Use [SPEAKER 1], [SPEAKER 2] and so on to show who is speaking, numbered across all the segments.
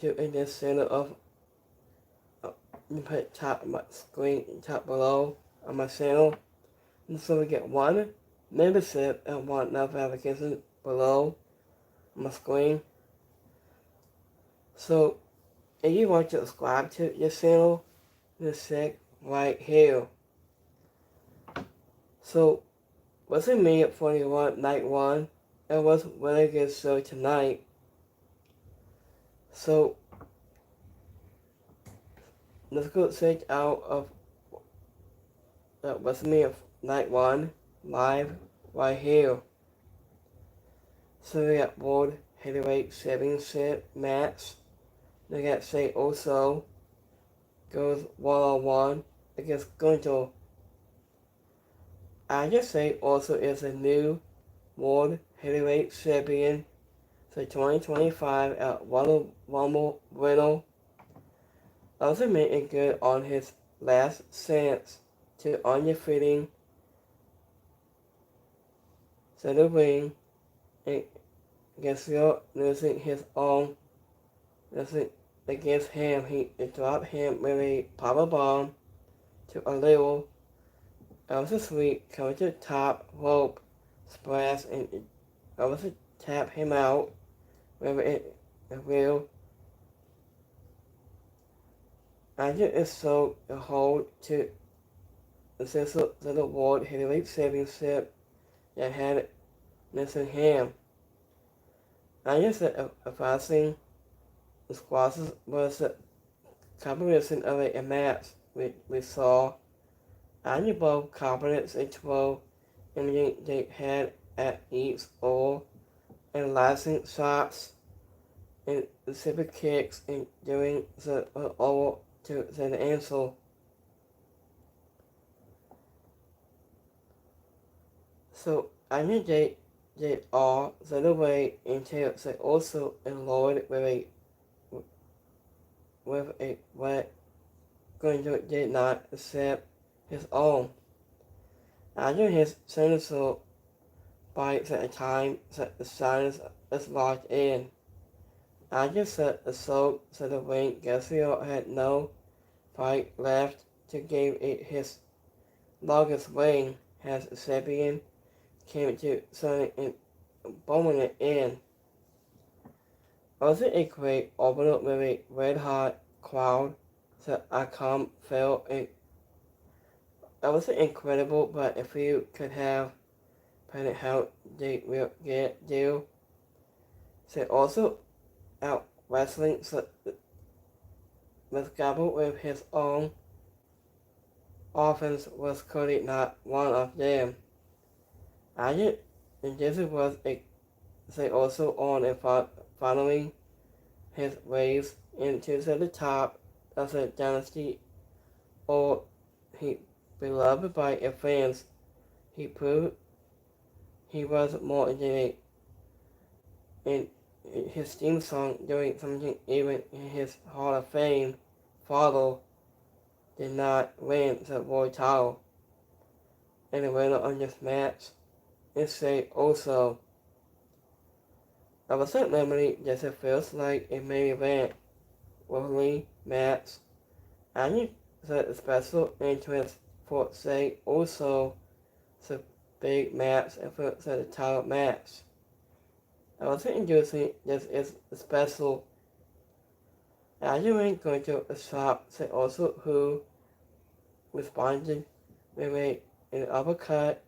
[SPEAKER 1] to in the center of you put top of my screen, top below on my channel. And so we get one membership and one notification below on my screen. So if you want to subscribe to your channel, just check right here. So Wrestlemania 41 Night 1, it was a really good show tonight. So let's go check out of Wrestlemania Night 1 live right here. So we got World Heavyweight Championship match. We got Say Oso goes one-on-one against Gunter. I just say also is a new World Heavyweight Champion for 2025 at Royal Rumble winner. Also making good on his last chance to undefeating Center Ring and Garcia losing his own against him. He dropped him with a power bomb to a little. Elsa Sweet comes to the top rope splash and Elsa tap him out with a wheel. After it sold the hold to the World Heavyweight Championship that had missing him. I just said advancing the squashes was a combination of a match we saw. I knew both confidence and control and they had at each or and lasting shots and super kicks and doing the over to the answer. So I knew they all the way until they also enrolled with a what Gunter did not accept his own. After his signature bites at a time that the silence is locked in. After the assault to the ring, Garcia had no fight left to give it his longest reign as a champion came to something and bombing it in. Also a great opener with a red hot crowd that I come felt it was incredible, but if you could have planned how they will get deal. So also out wrestling was Gable with his own offense was clearly not one of them. And this was a say also on and following his waves into the top of the dynasty, or he beloved by his fans. He proved he was more than in his theme song doing something even in his Hall of Fame father did not win the world title. And the winner of this match is say also. I was memory that it feels like a main event weekly match. And the special interest for say also the big match and for the title match. I was introducing this is special. As you ain't going to a shop, say also who responded with an uppercut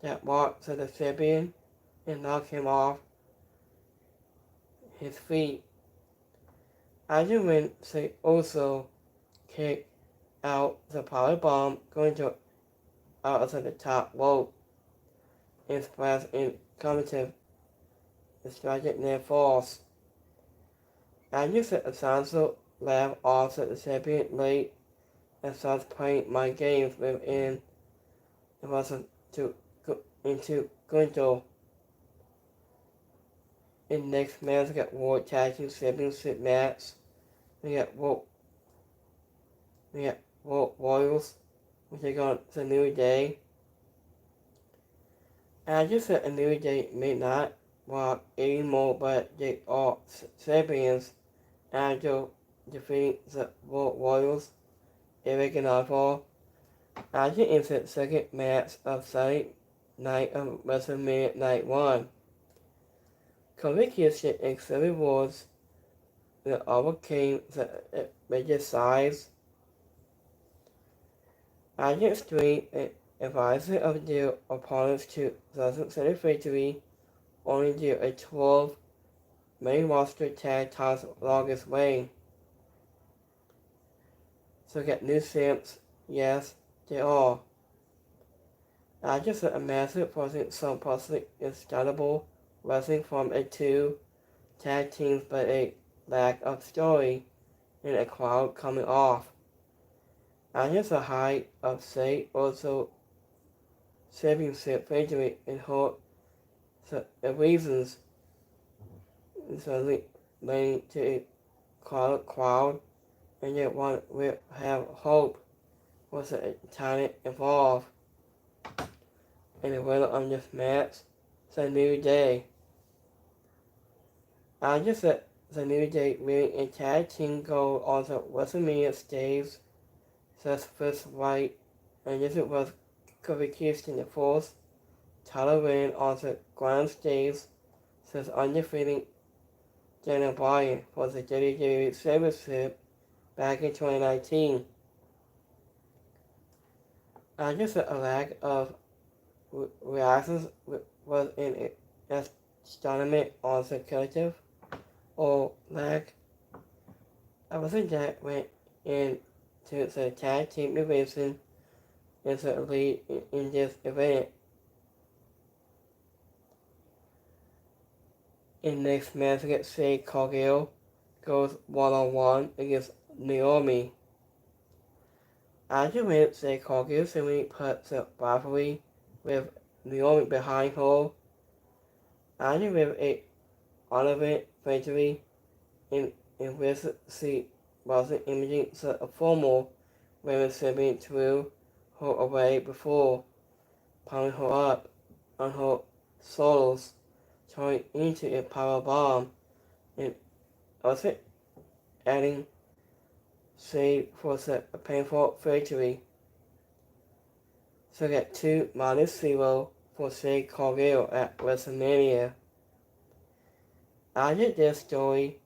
[SPEAKER 1] that walked to the champion and knocked him off his feet. As you went, say also kick out the power bomb going to out of the top rope and splash in combative distracted near falls. I used to Alonso laugh off at the champion late and starts playing my games within it was to go into Gunter. In next match we got World Tag Team Championship match. We got World Royals, which are going to New Day. I just said a New Day may not walk anymore, but they are champions after defeating the Royals, Eric and Alpha. After in the second match of Saturday night of WrestleMania Night 1. Kofi Kingston and Xavier Woods that overcame the major size. Agent Street advisor of their opponents to the victory, only due a 12 main roster tag titles longest reign. So get new champs, yes, they are. Agents are a massive forcing some possibly instalable wrestling from a two tag teams but a lack of story and a crowd coming off. Agents are high of say also saving victory and hope the reasons suddenly leading to a crowd and yet one will have hope was a talent involved in the winner of this match. It's a new day. I just said the New Day winning a tag team gold on the WrestleMania stage, says first right, and this was Kofi Kingston the fourth title win on the grand stage, says undefeated Daniel Bryan for the WWE Championship back in 2019. I just said a lack of reactions was in astonishment on the collective. Or lack of that went into the tag team division and the lead in this event. In next match, Say Cargill goes one-on-one against Naomi. After win, Say Cargill simply put the rivalry with Naomi behind her. After with a honorable victory in which she wasn't imaging a formal women's champion threw her away before piling her up on her shoulders, turning into a power bomb, and also adding shade for the painful victory. So get 2-0 for Shade Cargill at Wrestlemania. After this story,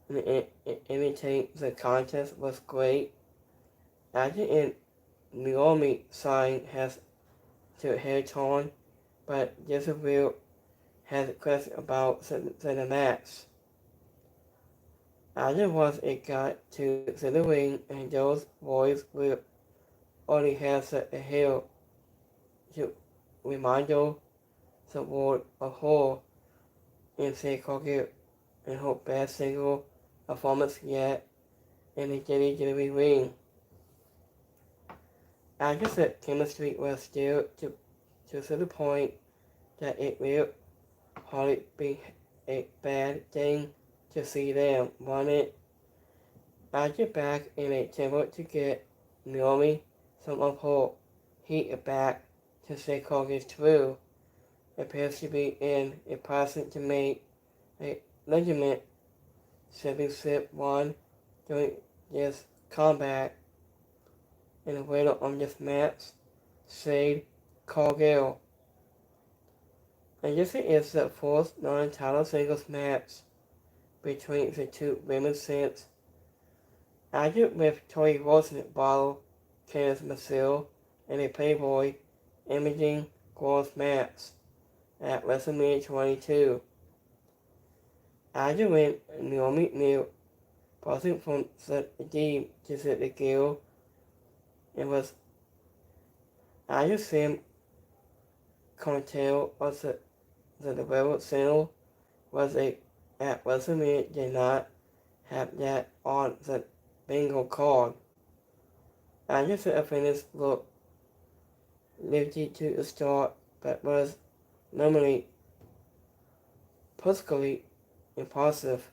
[SPEAKER 1] imitating the contest was great. After in Naomi sign has to hair torn, but Jezebel has a question about the match. After once it got to the ring and those boys will only have a hair to remind you the word of horror and say Cargill and her best single performance yet in the WWE ring. After the chemistry was still to the point that it will hardly be a bad thing to see them run it. After back in a temper to get Naomi some of her heat back to say Cargill's true, appears to be in a process to make a legitimate championship one during this combat. And the winner of this match, Shade Cargill. And this is the fourth non-title singles match between the two women's since. After with Tori Wilson bottle Candice Macedo and a Playboy Imaging Girls match at WrestleMania 22. After when Naomi knew passing from the team to set the guild, it was after Sam Cartel of the Rebel Channel was at WrestleMania did not have that on the bingo card. After the finish looked lifted to the start, but was normally particularly impulsive.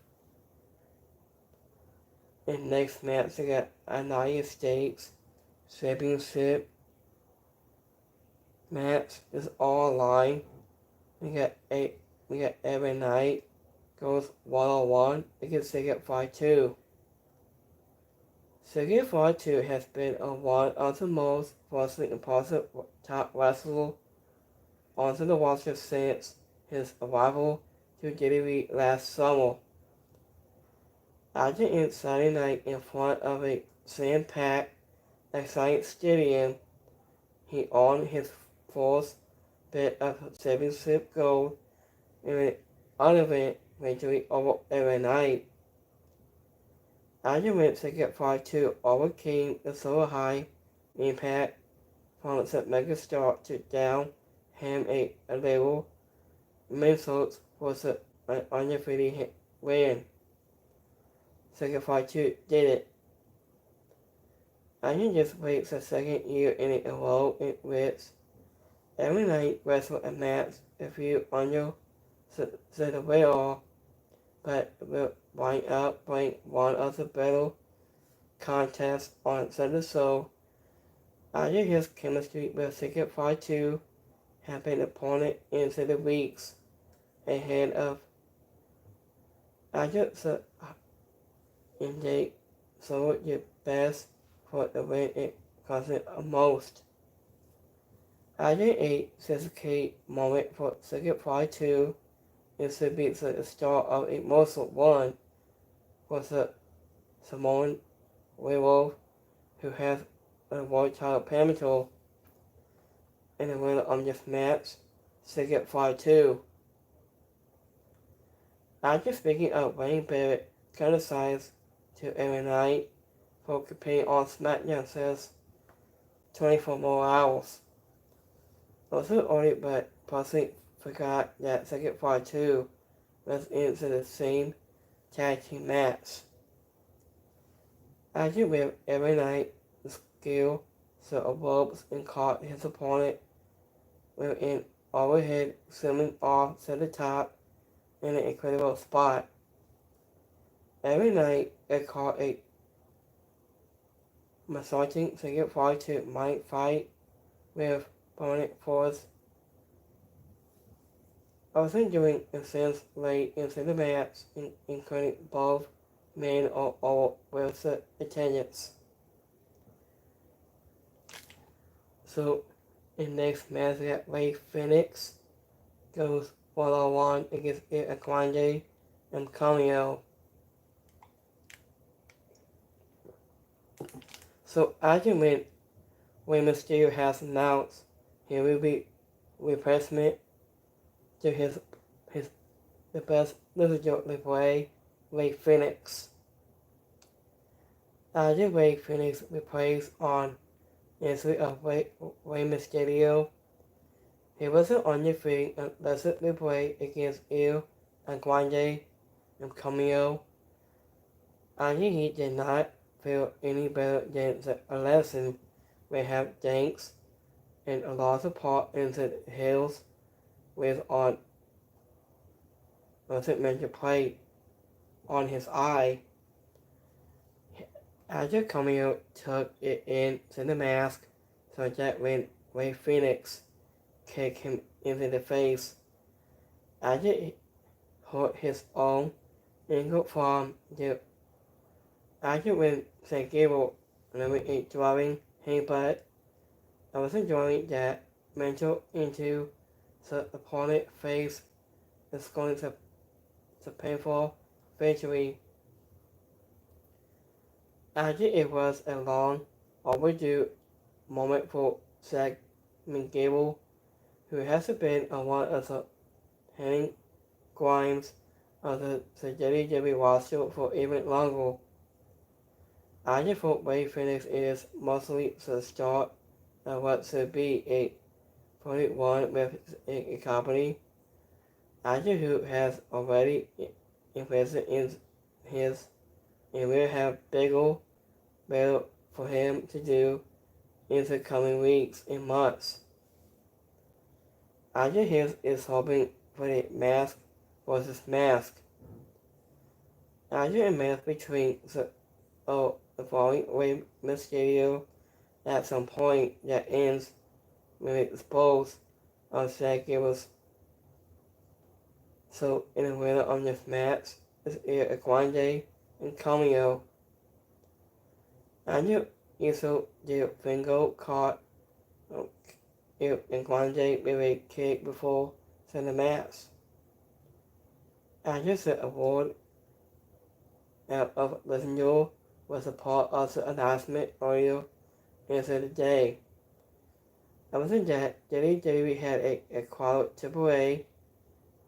[SPEAKER 1] In next match, we got United States Championship match is all online. We got every night goes one-on-one against Secret Fight 2. Secret Fight 2 has been one of the most wrestling impressive top wrestlers onto the roster since his arrival to WWE last summer. After an Saturday night in front of a sand-packed, exciting stadium, he earned his first bit of championship gold in an uneventful victory over every night. After win Secret Fight 2 overcame the so high impact from the megastar to down him a little missiles was an undefeated win. Secret Fight 2 did it. I can just wait the second year in a row in which every night wrestle a match if you under the radar, but will wind up playing one of the battle contests on Sunday show. After his chemistry with Secret Fight 2 had been opponent into the weeks ahead of after the indeed so the best for the win it costed most. After a significant moment for Secret Fight 2, it should be the start of a muscle one was the Samoan werewolf who has a world title pentacle and the winner of this match, Secret Fight 2. After speaking of Wayne Barrett criticized to every night for competing on SmackDown says 24 more hours. Also only but possibly forgot that Secret Fight 2 was into the same tag team match. After with every night the skill so of ropes and caught his opponent with an overhead swimming off to the top in an incredible spot. Every night it caught a massaging Secret Fight 2 might fight with opponent force. Also doing incidents late into the match, including both men or with the attendants. So, in next match that Ray Phoenix goes one-on-one against Il Grande and Cameo. So, argument when Mysterio has announced he will be replacement to the best legitimately play, Ray Phoenix. After Ray Phoenix replaced on injury of Ray Mysterio, he wasn't undefeated unless it play against Il Grande and Cameo. After he did not feel any better than the lesson may have thanks and a lot of part into the hills with on wasn't meant to play on his eye. After Cameo took it into the mask so that when Ray Phoenix kicked him into the face, after he hurt his own ankle from the after when San Gable living a driving headbutt, I was enjoying that mental into the opponent face is going to painful victory. After it was a long overdue moment for San Gable, who has been on one of the hanging grinds of the WWE roster for even longer. I just hope Ray Phoenix is mostly the start of what should be a 41 with a company. Actor who has already invested in his and will have bigger better for him to do in the coming weeks and months. Actor his is hoping for a mask versus mask. Actor a mask between the following Rey Mysterio at some point that ends with exposed on San Gable's So in the winner of this match is Grande and Cameo. After Iso de Fingo caught and Grande with a kick before the match. After the award of Listener was a part of the announcement earlier in the day. Other than that, WWE had a quadruple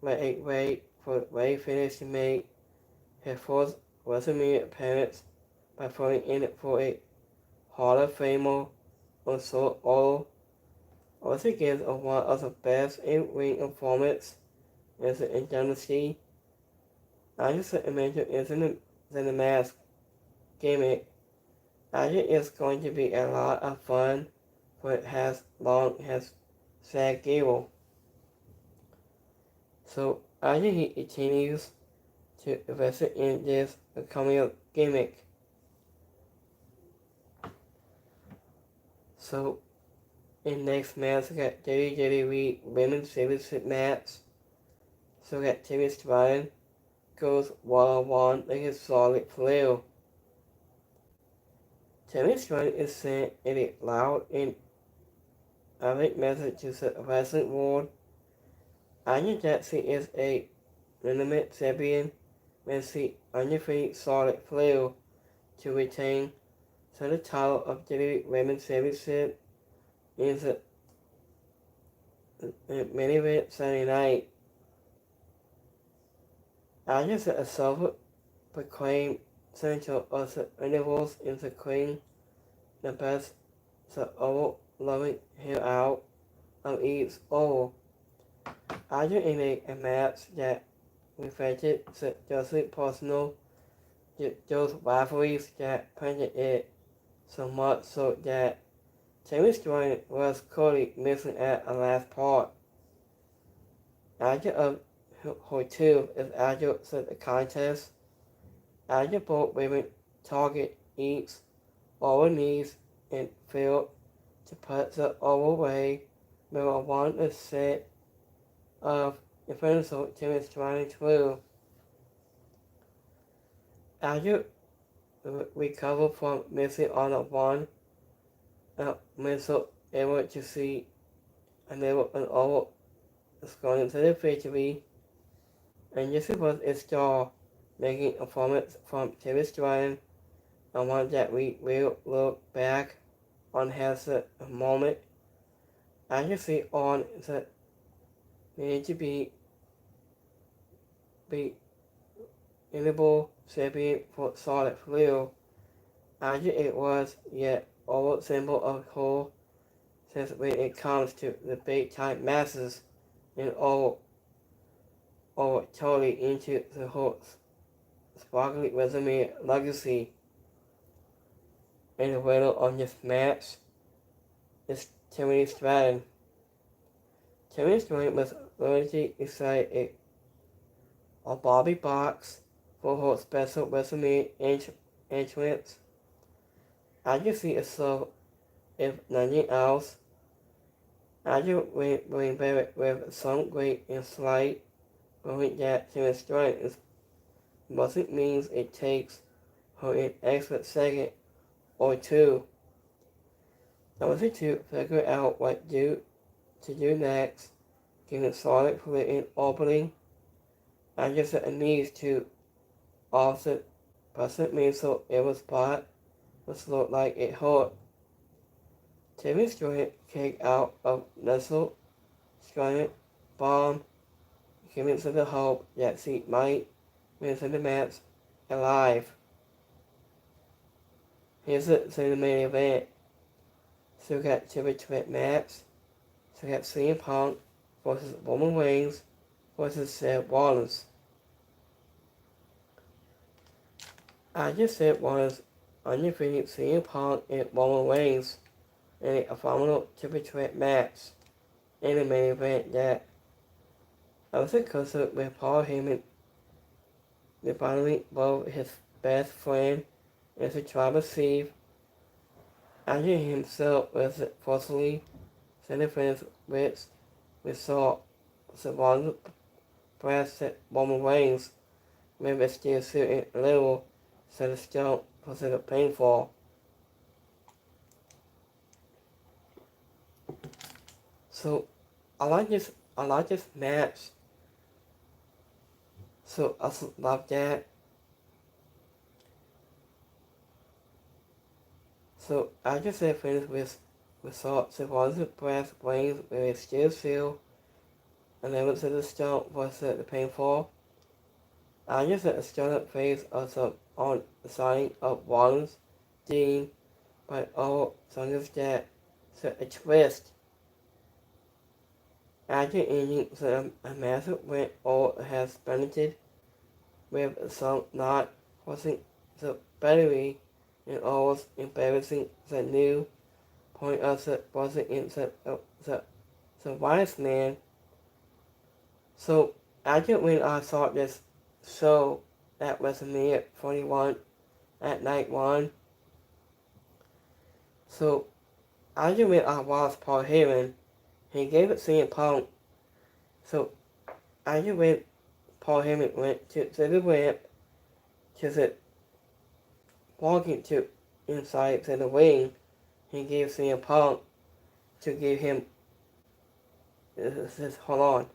[SPEAKER 1] where a Ray finished to make his first WrestleMania appearance by putting in for a Hall of Famer on Soul Oil. Also gives of one of the best in-ring performances in the industry. I just mentioned is in the mask gimmick. I think it's going to be a lot of fun for it has long as Sad Gable. So I think he continues to invest in this coming up gimmick. So in next match we got WWE Women's Championship match. So we got Timmy Stratton goes one-on-one against Charlotte Flair. Timmy Stratton is sent in a loud and epic message to the wrestling world. Anya Jackson is a legitimate champion when she undefeated Charlotte Flair to retain the title of WWE Women's Championship in the main event Sunday night. Anya set a self-proclaimed central of the universe in the queen, the best the overloving hair out of each over. Anya in a match that reflected the justly personal those rivalries that painted it so much so that Timmy Stratton was clearly missing at a last part. After of her two is after the contest, after both women target each over knees and failed to put the overway with a one set of defensive Timmy Stratton through. After recover from missing on a one, Minnesota able to see unable and over scoring to the victory, and this was a star, making a performance from Timmy Stratton, and one that we will look back on as a moment. I can see on the need to be enable champion for Charlotte Flair. After it was yet over symbol of her since when it comes to the big time masses and all totally into the whole sparkly resume legacy. And the winner of this match is Timmy Stratton. Timmy Stratton was already excited a Bobby box for her special WrestleMania entrance. I can see it so if nothing else. I just bring back with some great insight knowing that Timmy Stratton mustn't means it takes her an extra second or two. I wanted to figure out what to do next, given Charlotte for an opening. I just needs to offset present me so every spot was looked like it hurt. Timmy Stratton kicked out of Nestle, Stratton bomb, giving to the hope that she might win the match alive. Here's the main event. So we got Triple Threat match. So we got CM Punk versus Roman Reigns versus Seth Rollins. I just said was undefeated CM Punk and Roman Reigns in a phenomenal Triple Threat match in the main event that I was concerned with Paul Heyman finally both his best friend and the tribe of Steve. Andrew himself was forcefully sent friends which we saw the Brad said Roman Reigns maybe still sitting a little, said the stone considered painful. So I like this match. So I love that. So I just said finish with results. It wasn't Brad Reigns with a steel seal, and then went to the stone was the painful. I just said a startup phase also on the signing of Rollins, Dean, by all songs that set a twist. After ending a massive win all has benefited with some not forcing the battery and always embarrassing the new point of the wasn't in the wise man. So after when I saw this show at Wrestlemania 41 at night one, so after when I watched Paul Heyman, he gave it CM Punk. So after when Paul Heyman went to the ramp to the walking to inside to the ring, he gave CM Punk to give him this hold on.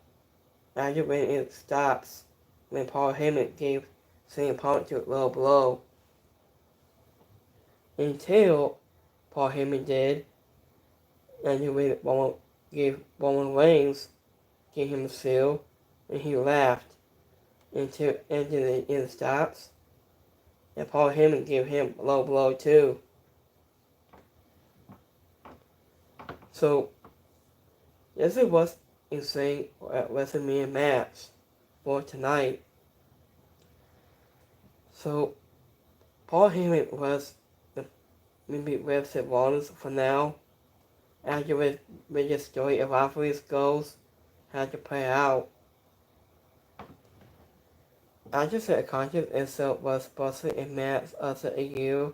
[SPEAKER 1] After when it stops, when Paul Heyman gave CM Punk to low blow, until Paul Heyman did, and when Roman gave Roman Reigns, gave him a seal, and he laughed until it stops, and Paul Heyman gave him a low blow too. So this is what's insane at WrestleMania match for tonight. So Paul Heyman was the maybe website Rollins for now. After with the story of rivalries goes had to play out. After the contest itself was supposed to be a match of a year,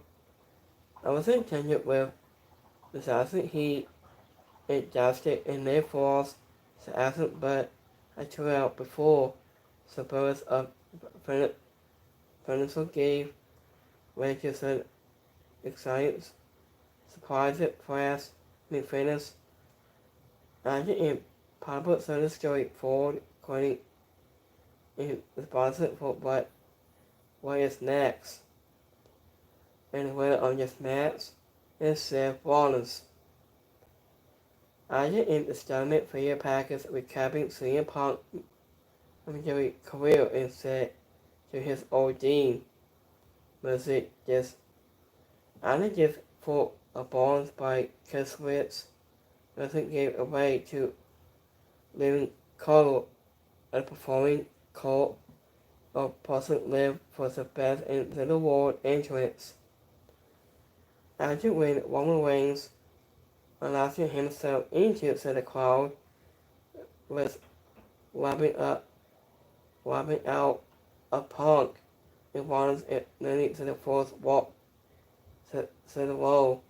[SPEAKER 1] I was intended with the Sassy Heat, it Jousted in May Falls, the absent but I threw out before, the birth of Furniture gave wages and exciting surprise at class, fitness. After in public service story forward, quoting in responsible for what is next. And the winner of this match is Seth Rollins. After in the stomach for your package recapping CM Punk military career and said to his old dean, was it just after just for a bonds by Keswitz, Wilson gave away to living Carlo, a performing cult of person lived for the best in the world entrance. After when Roman Reigns announcing himself into the crowd was wrapping out a Punk and Rollins nearly to the fourth walk to the row.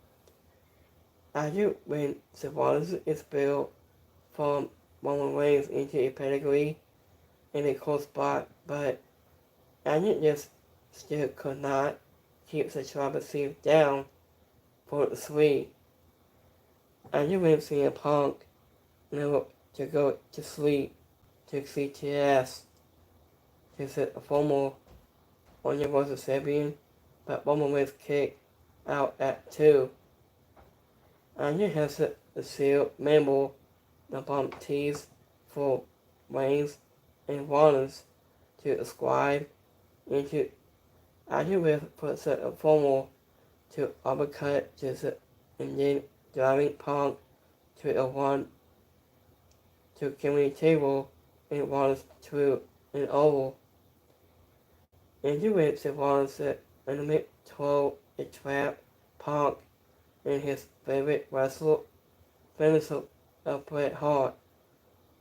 [SPEAKER 1] After when the Rollins is built from Roman Reigns into a pedigree in a close spot, but Anya just still could not keep the trouble seat down for the three. Anya went CM Punk never to go to sleep to CTS to set a formal Anya was a Serbian, but Roman was kicked out at 2. Anya has the seal member the bump tees for Reigns and Rollins to ascribe into Anya with puts a formal to uppercut and then driving Punk to a 1 to community table and Rollins to an oval. Into which the Rollins enemy throw a trap Punk and his favorite wrestler finisher of Bret Hart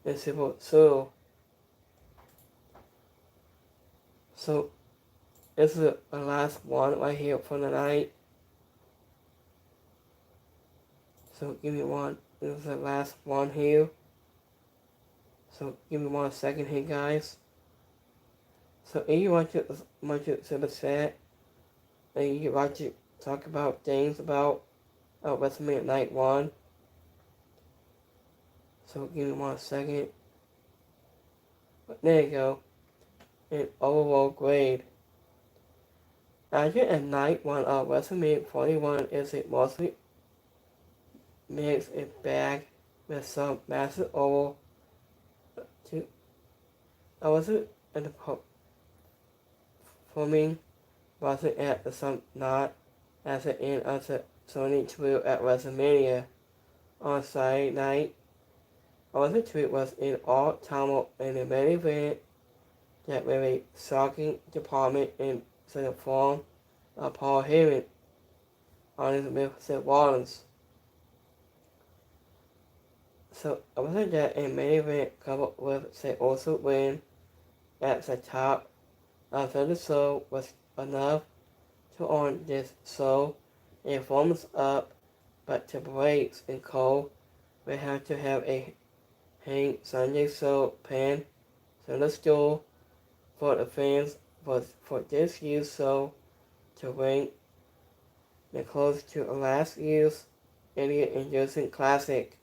[SPEAKER 1] and Civil Seal. So this is the last one right here for the night. So give me one. This is the last one here. So give me 1 second here, guys. So if you want to super chat and you want to talk about things about WrestleMania Night 1, so give me 1 second. But there you go. An overall grade. After a Night 1 of WrestleMania 41 is a mostly mixed bag with some massive overall to also and the performing wasn't at some not as the end of the Sony tweet at WrestleMania on Saturday night. Also tweet was in all-time in the main event that with a shocking department in the form of Paul Heyman on his with Seth Rollins. So I was that a main event coupled with say also win at the top of the show was enough to earn this show a thumbs up, but to breaks and Cole we have to have a hang Sunday show pan to the store for the fans for this year's show to bring the close to last year's Idiot Inducing Classic.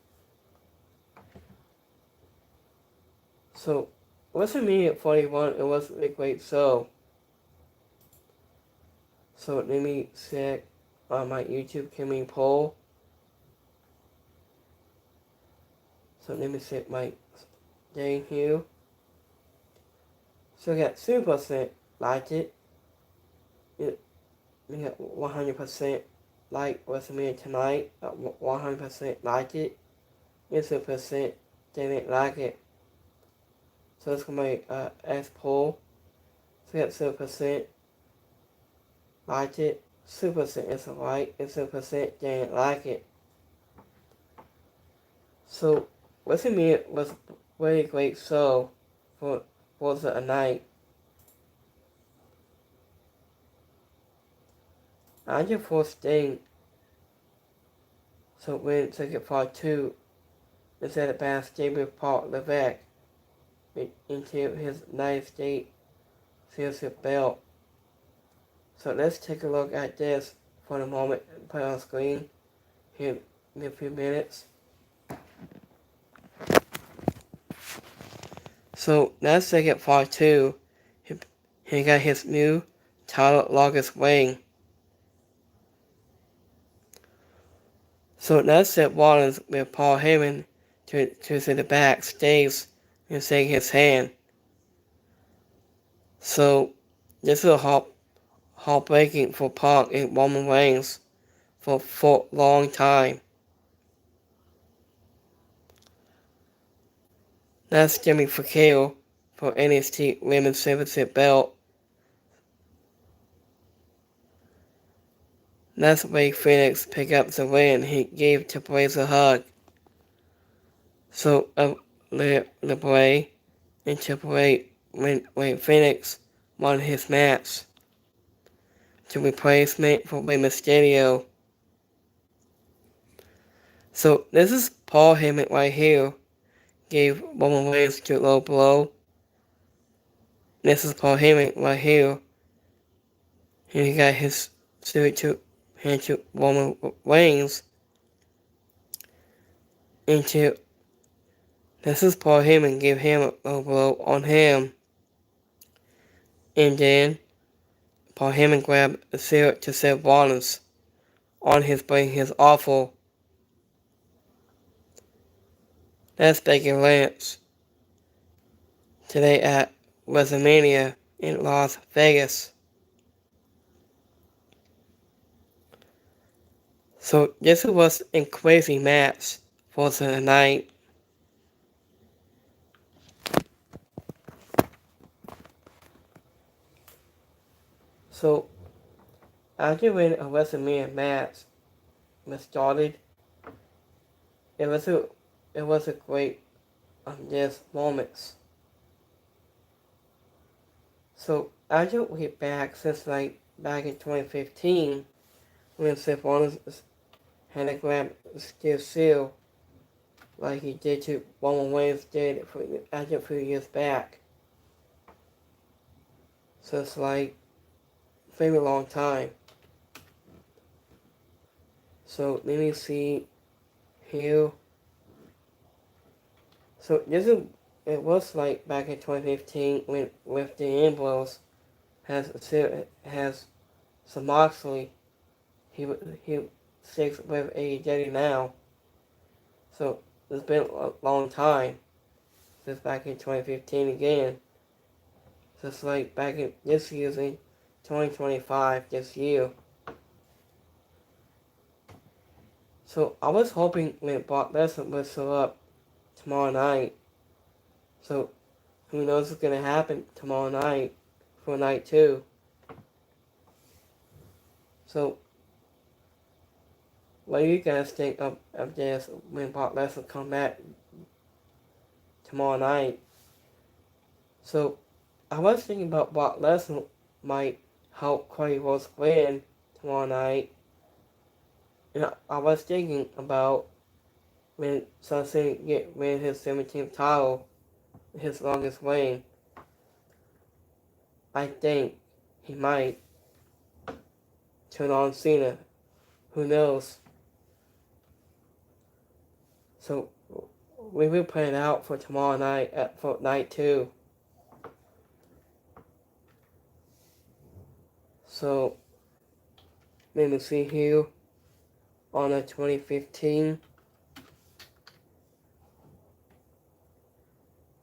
[SPEAKER 1] So, WrestleMania 41, it was a great show. So, let me check on my YouTube Kimmy poll. So, let me check my thing here. So, we got 2% liked it. We got 100% like WrestleMania tonight. 100% liked it. And 2% didn't like it. So it's going to be S poll. So we got 7% liked it, 2% is right, and 7% didn't like it. So WrestleMania was a really great show for the night. I just first thing. So when second part 2, instead of backstage with Paul Levesque into his United States Championship belt. So let's take a look at this for a moment and put it on screen here in a few minutes. So that's second part 2. He got his new title longest reign. So that's Seth Rollins with Paul Heyman to see the backstage and shake his hand. So this is a heartbreaking for Punk and Roman Reigns for a long time. That's Jimmy Fakir for NXT Women's Championship belt. That's Ray Phoenix pick up the win. He gave Triple H a hug. So LeBray and Triple H when Ray Phoenix won his match to replacement for Rey Mysterio. So this is Paul Heyman right here. Gave Roman Reigns to low blow. This is Paul Heyman right here. And he got his suit to hand to Roman Reigns. Into this is Paul Heyman gave him a low blow on him. And then Paul Heyman grabbed a shield to Seth Rollins on his brain, his awful. That's Becky Lynch today at WrestleMania in Las Vegas. So this was a crazy match for the night. So after when a WrestleMania match was started, it was a great this moments. So after we get back since back in 2015 when Seth Rollins had to grab Steel Seal like he did to Roman Reigns did after a few years back. So it's like very long time. So let me see here. So this is, it was like back in 2015 when with the Ambrose has some Moxley. He sticks with AEW now. So it's been a long time since back in 2015 again. So it's like back in this year's in 2025 this year. So I was hoping that Brock Lesnar would show up tomorrow night. So who knows what's gonna happen tomorrow night for night 2. So what do you guys think of this when Brock Lesnar come back tomorrow night? So I was thinking about Brock Lesnar might help Cody Rhodes win tomorrow night. And I was thinking about when Sasha win his 17th title, his longest reign. I think he might turn on Cena. Who knows? So we will plan it out for tomorrow night for night 2. So let me see here on the 2015.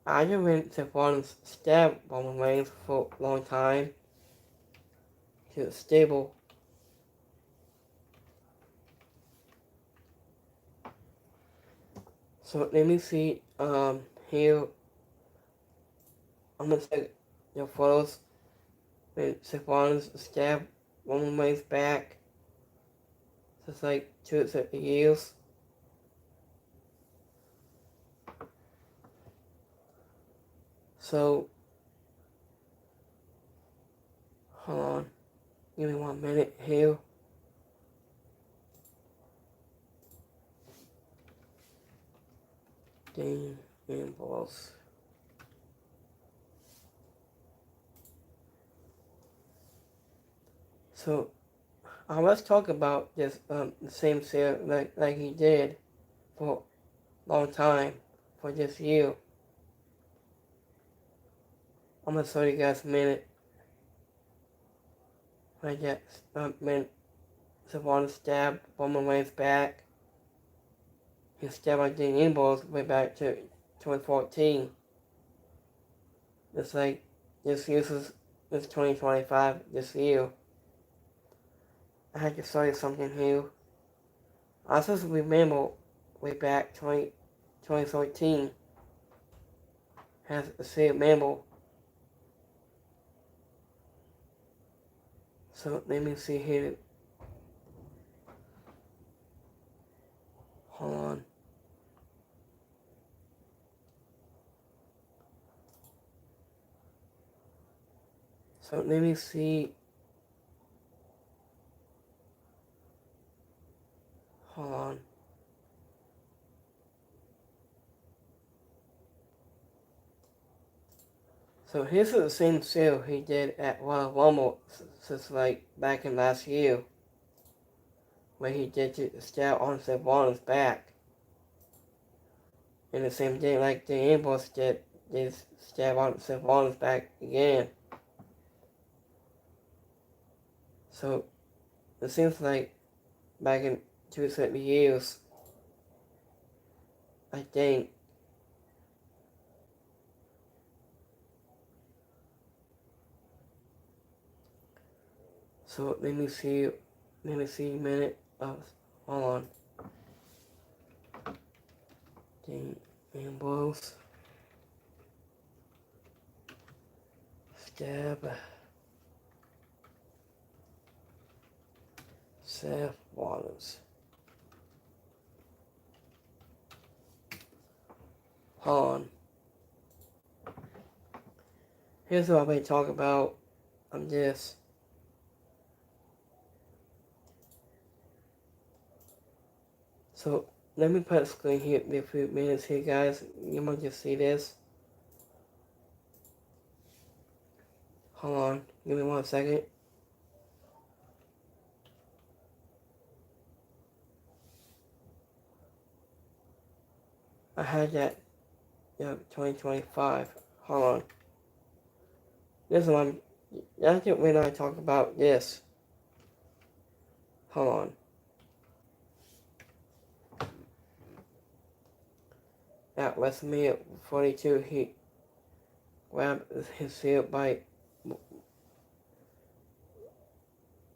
[SPEAKER 1] I just went to Barnes stab Roman Reigns for a long time. He was stable. So let me see here. I'm gonna take your photos when Stephano's stabbed Roman Reigns back. So it's like 2 years. So hold on. Give me 1 minute here. Dean Ambrose. So let's talk about this the same sale like he did for a long time for this year. I'm gonna show you guys a minute. Like that when Savannah stabbed Roman Reigns back. He stabbed like Dean Ambrose way back to 2014. It's like this is 2025 this year. I had to show you something here. I supposed to remember way back 2013. Has a same member. So let me see here. Hold on. So let me see. Hold on. So here's the same sale he did at Royal Rumble since like back in last year. Where he did to stab on Savannah's back. And the same day like the Ambrose did stab on Savannah's back again. So it seems like back in 2 years, I think. So let me see a minute. Hold on. Dean Ambrose. Stab. Seth Rollins. Hold on. Here's what I'm going to talk about on this. So let me put a screen here in a few minutes here, guys. You might just see this. Hold on. Give me 1 second. I had that, 2025. Hold on. This one, that's it when I talk about this. Hold on. At Wrestlemania 42, he grabbed his shield by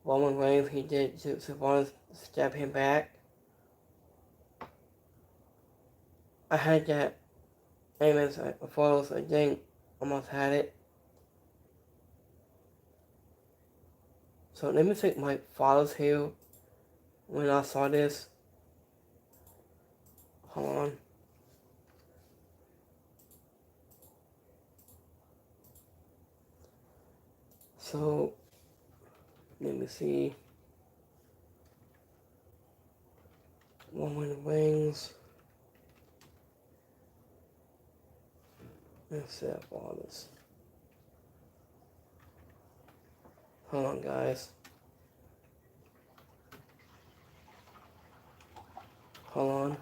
[SPEAKER 1] Roman Reigns. He did Savannah stab him back. I had that Amos photos again. Almost had it. So let me take my photos here when I saw this. Hold on. So let me see. Roman Reigns. Let's see all this. Hold on, guys. Hold on.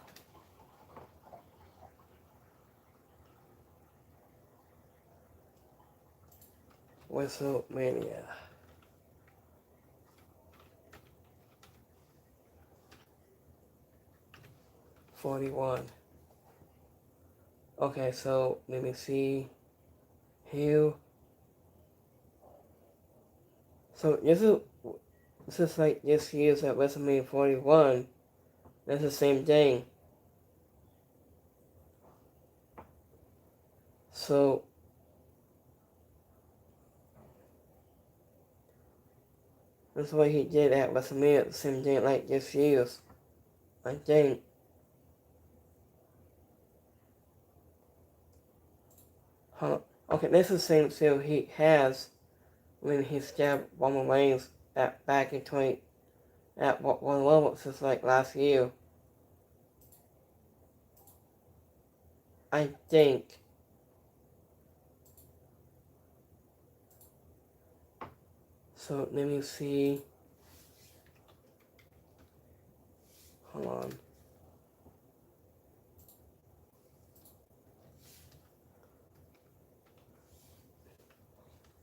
[SPEAKER 1] Wrestlemania. '41. Okay, so let me see here. So this is like this year's at WrestleMania 41. That's the same thing. So that's what he did at WrestleMania, the same thing like this year's, I think. Okay, this is the same seal he has when he stabbed Roman Reigns back in 20 at one level since like last year. I think. So let me see. Hold on.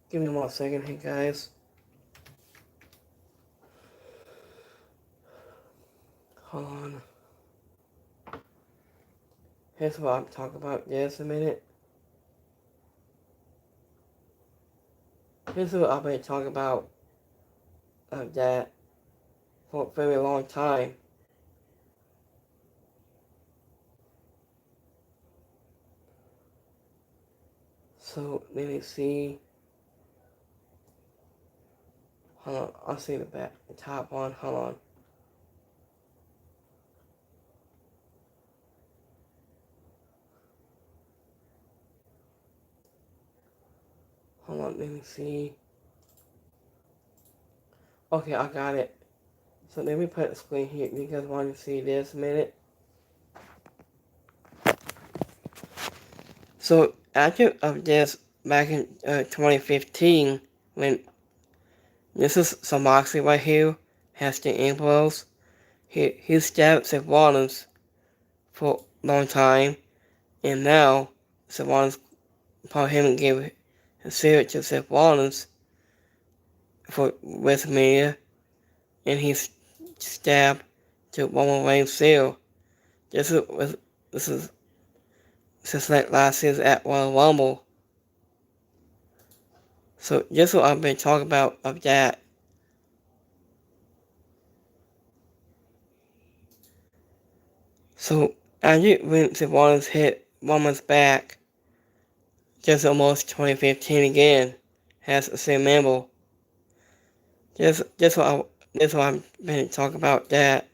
[SPEAKER 1] Give me 1 second here, guys. Hold on. Here's what I'm talking about just a minute. Here's what I've been talking about that for a very long time. So let me see. Hold on, I'll see the top one. Hold on. Hold on, let me see. Okay, I got it. So let me put the screen here. You guys want to see this a minute? So after of this, back in 2015, when this is some Moxley right here, has the Ambrose. He stabbed Seth Rollins for a long time, and now Seth Rollins, Paul Heyman gave a series to Seth Rollins for WrestleMania, and he stabbed to Roman Reigns seal. This is since like last year's at Royal Rumble. So this is what I've been talking about of that. So after when Seth Rollins hit Roman's back, just almost 2015 again, has the same member. Just what I've been talking about that.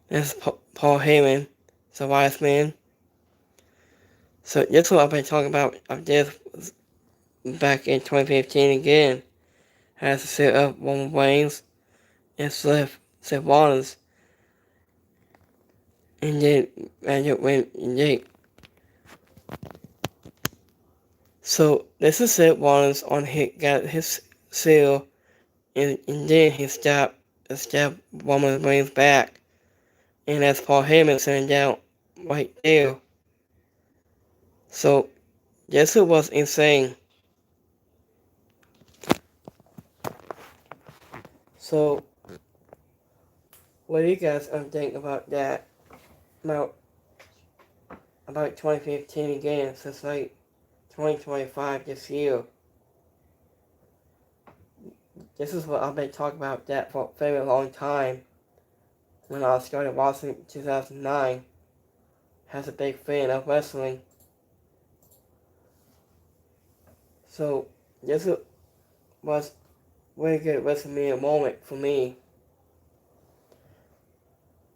[SPEAKER 1] This is Paul Heyman, the wise man. So this what I've been talking about of this back in 2015 again. Has to set up Roman Reigns and Seth Rollins. And then when they So this is it. Rollins on got his seal, and then he stabbed Roman Reigns back, and that's Paul Heyman sitting down right there. So this was insane. So what do you guys think about that? About about 2015 again, since like 2025 this year. This is what I've been talking about that for a very long time. When I started watching in 2009, as a big fan of wrestling. So this was a really good Wrestlemania moment for me.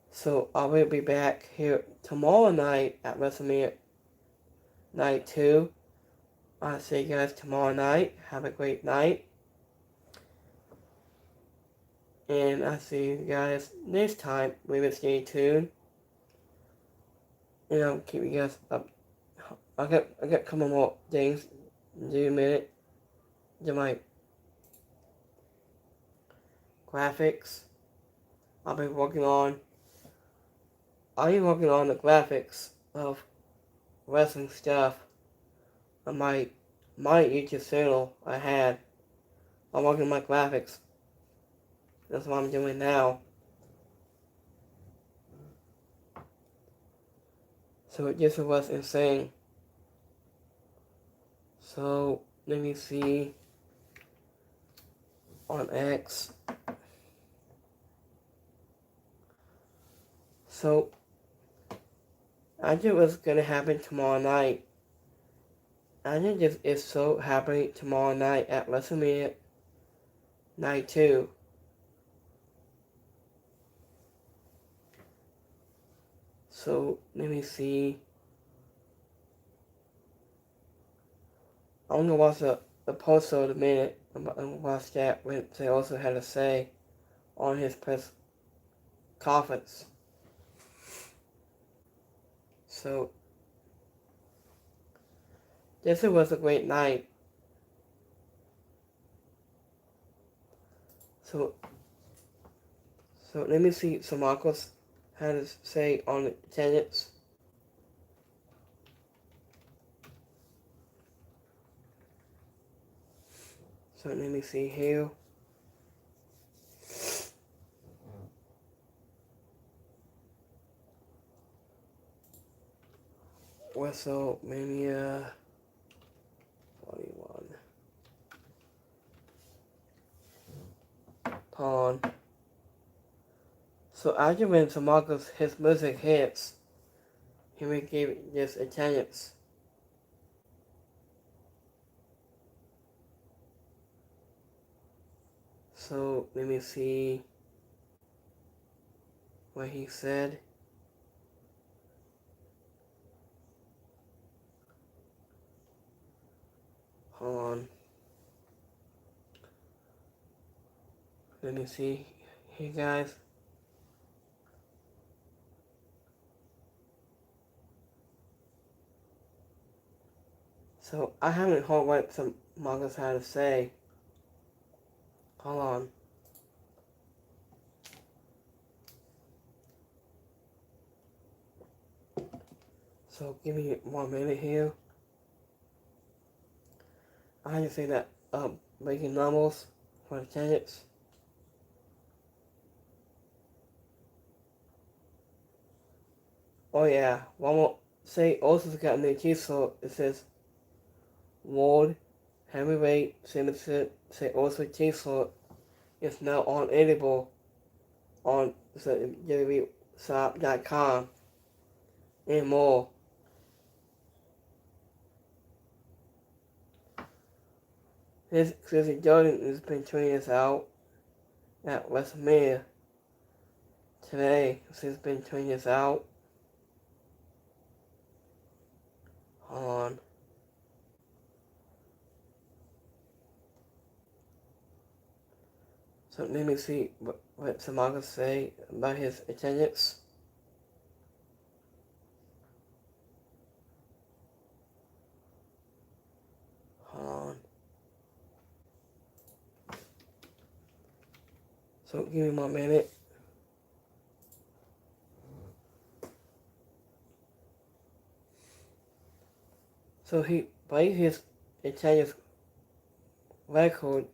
[SPEAKER 1] So I will be back here tomorrow night at Wrestlemania Night 2. I'll see you guys tomorrow night. Have a great night. And I'll see you guys next time. Please stay tuned. And I'll keep you guys up. I got a couple more things to do in a minute. Do my graphics. I'll be working on. I'll be working on the graphics of wrestling stuff on my YouTube channel I had. I'm working on my graphics. That's what I'm doing now. So it just was insane. So let me see on X. So I knew it was gonna happen tomorrow night. I knew this is so happening tomorrow night at WrestleMania Night 2. So let me see. I'm gonna watch the poster in a minute and watch that what they also had to say on his press conference. So this was a great night. So let me see what Marcos had to say on attendance. So let me see here. WrestleMania 41. Pawn. So after when Marcos his music hits, he will give this attendance. So let me see what he said. Hold on. Let me see here, guys. So I haven't heard what some Marcos had to say. Hold on. So give me 1 minute here. I had to say that breaking numbers for attendance. Oh yeah, one more. Say also got a new t-shirt. It says World Heavyweight Championship. Say also t-shirt is now unedible on WWEshop.com and more. This Chrissy Jordan has been tweeting us out at WrestleMania today. She's been tweeting us out. Hold on. So let me see what Samaka say about his attendance. Hold on. So give me 1 minute. So he breaks his Italian record.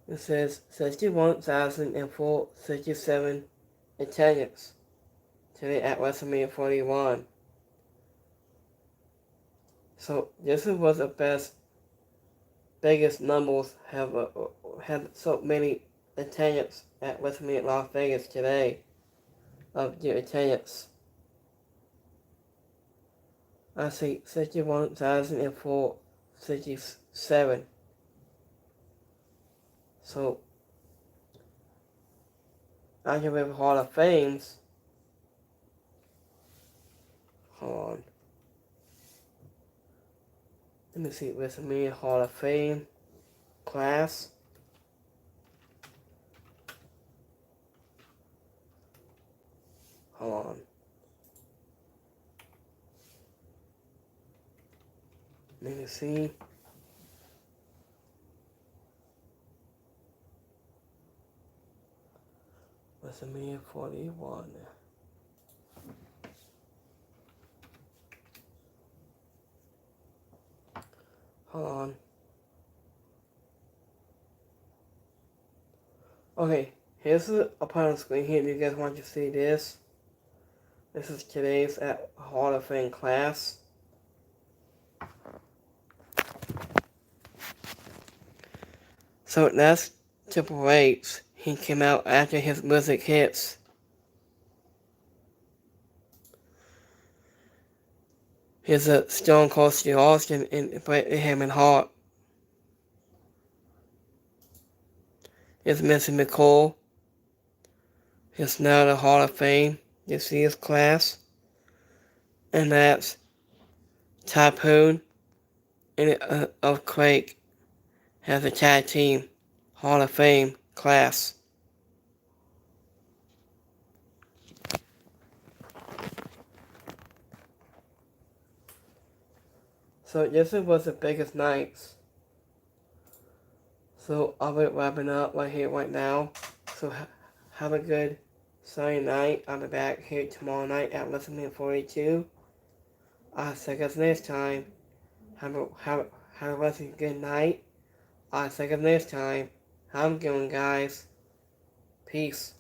[SPEAKER 1] It says 61,467 Italians today at Wrestlemania 41. So this was the biggest numbers have had so many attendance at Wrestlemania Las Vegas today of the attendance. I see 61,467. So I can have Hall of Fames. Hold on. Let me see WrestleMania Hall of Fame class. Hold on. Let me see. WrestleMania 41. Hold on. Okay, here's the opponent screen here. Do you guys want to see this? This is today's Hall of Fame class. So that's Triple H. He came out after his music hits. Here's a Stone Cold Steve Austin and Bret Heyman Hart. Here's Missy McCall. Here's now the Hall of Fame. You see his class. And that's Typhoon and Earthquake has a tag team Hall of Fame class. So this was the biggest nights. So I'll be wrapping up right here, right now. So have a good Sunday night. I'll be back here tomorrow night at WrestleMania 42. I'll see you guys next time. Have a rest of a good night. I'll see you guys next time. How I'm doing, guys. Peace.